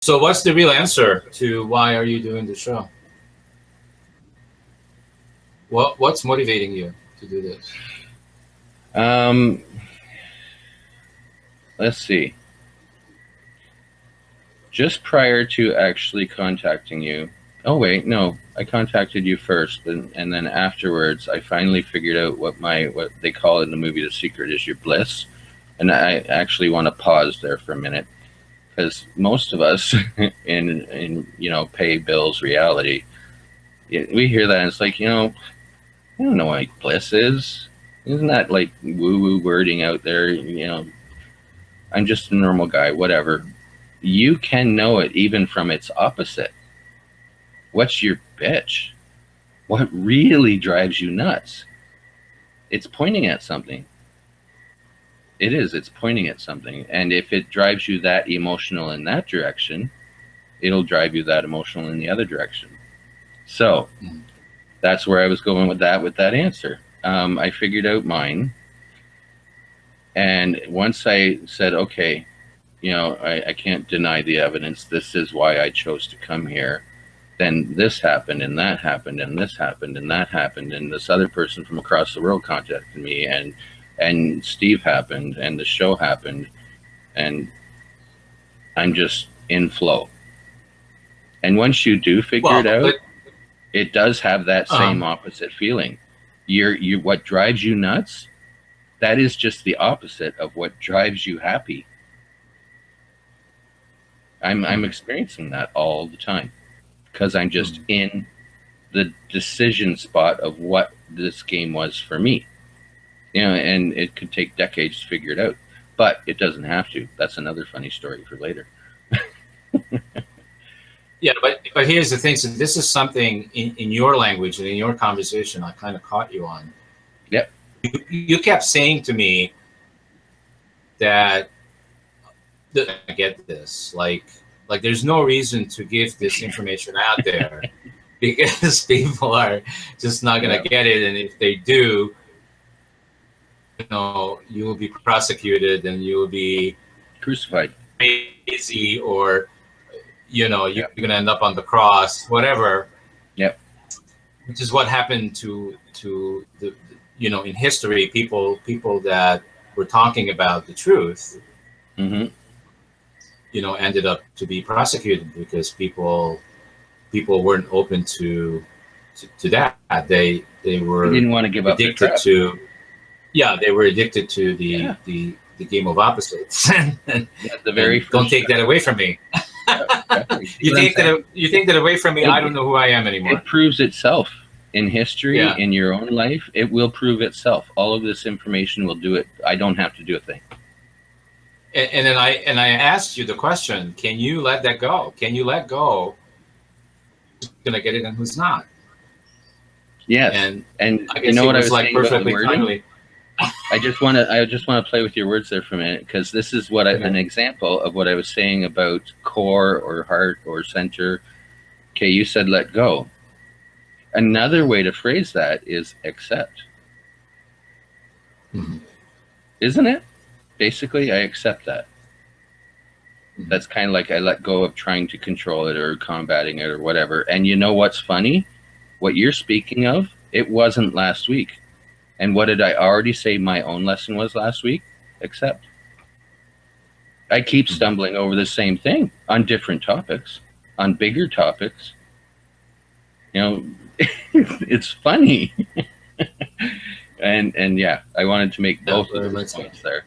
So what's the real answer to why are you doing the show? What's motivating you to do this? Let's see. Just prior to actually contacting you, oh wait, no, I contacted you first, and then afterwards, I finally figured out what they call in the movie The Secret is your bliss, and I actually want to pause there for a minute, because most of us in pay bills reality, we hear that and it's like, I don't know what bliss is. Isn't that like woo-woo wording out there? I'm just a normal guy, whatever. You can know it even from its opposite. What's your bitch? What really drives you nuts? It's pointing at something. It is. It's pointing at something. And if it drives you that emotional in that direction, it'll drive you that emotional in the other direction. So that's where I was going with that answer. I figured out mine. And once I said, okay, I can't deny the evidence. This is why I chose to come here. Then this happened, and that happened, and this happened, and that happened, and this other person from across the world contacted me, and Steve happened, and the show happened, and I'm just in flow. And once you do figure it out, it does have that same opposite feeling. You what drives you nuts, that is just the opposite of what drives you happy. I'm experiencing that all the time because I'm just in the decision spot of what this game was for me. And it could take decades to figure it out, but it doesn't have to. That's another funny story for later. Yeah, but here's the thing. So this is something in your language and in your conversation I kind of caught you on. Yep. You kept saying to me that I get this. Like there's no reason to give this information out there because people are just not going to get it. And if they do, you will be prosecuted and you will be crucified, crazy, or you're going to end up on the cross, whatever. Yep. Which is what happened to the in history, people that were talking about the truth, ended up to be prosecuted because people weren't open to that. They didn't want to give up addicted to. Yeah, they were addicted to the game of opposites. and the very don't take that away from me. You take that away from me, I don't know who I am anymore. It proves itself in history, in your own life. It will prove itself. All of this information will do it. I don't have to do a thing. And then I asked you the question: can you let that go? Can you let go? Who's gonna get it and who's not? Yes. And I guess what I was like perfectly timely. I just want to play with your words there for a minute, because this is what an example of what I was saying about core or heart or center. Okay, you said let go. Another way to phrase that is accept. Isn't it? Basically, I accept that. That's kind of like I let go of trying to control it or combating it or whatever. And you know what's funny? What you're speaking of, it wasn't last week. And what did I already say my own lesson was last week? Accept. I keep stumbling over the same thing on different topics, on bigger topics. It's funny. and yeah, I wanted to make both of those points there.